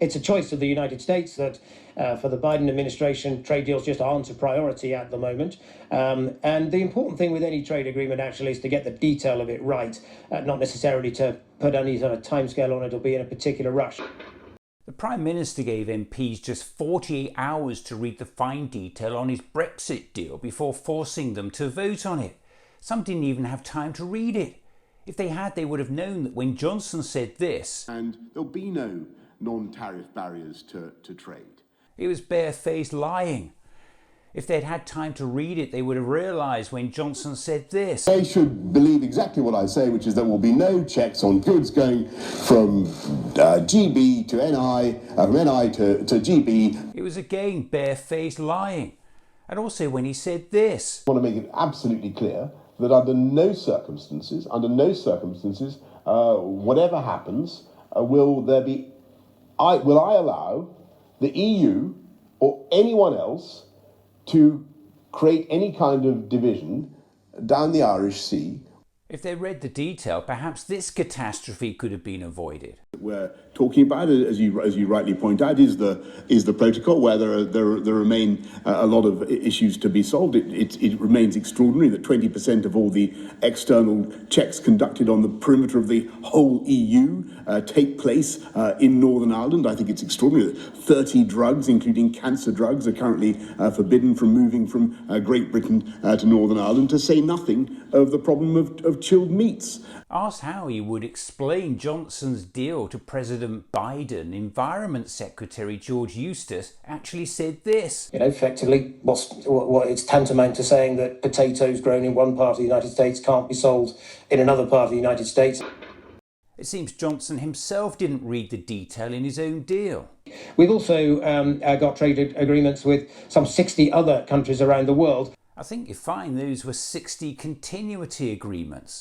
It's a choice of the United States that for the Biden administration, trade deals just aren't a priority at the moment. And the important thing with any trade agreement actually is to get the detail of it right, not necessarily to put any sort of timescale on it or be in a particular rush. The Prime Minister gave MPs just 48 hours to read the fine detail on his Brexit deal before forcing them to vote on it. Some didn't even have time to read it. If they had, they would have known that when Johnson said this, and there'll be no non-tariff barriers to trade. It was barefaced lying. If they'd had time to read it, they would have realised when Johnson said this. They should believe exactly what I say, which is there will be no checks on goods going from GB to NI, from NI to GB. It was again barefaced lying. And also when he said this. I want to make it absolutely clear that under no circumstances, whatever happens, will I allow the EU or anyone else to create any kind of division down the Irish Sea. If they read the detail, perhaps this catastrophe could have been avoided. We're talking about, as you rightly point out, is the protocol where there remain a lot of issues to be solved. It remains extraordinary that 20% of all the external checks conducted on the perimeter of the whole EU take place in Northern Ireland. I think it's extraordinary that 30 drugs, including cancer drugs, are currently forbidden from moving from Great Britain to Northern Ireland, to say nothing of the problem of chilled meats. Asked how he would explain Johnson's deal to President Biden, Environment Secretary George Eustice actually said this. Effectively, what it's tantamount to saying that potatoes grown in one part of the United States can't be sold in another part of the United States. It seems Johnson himself didn't read the detail in his own deal. We've also got trade agreements with some 60 other countries around the world. I think you find those were 60 continuity agreements.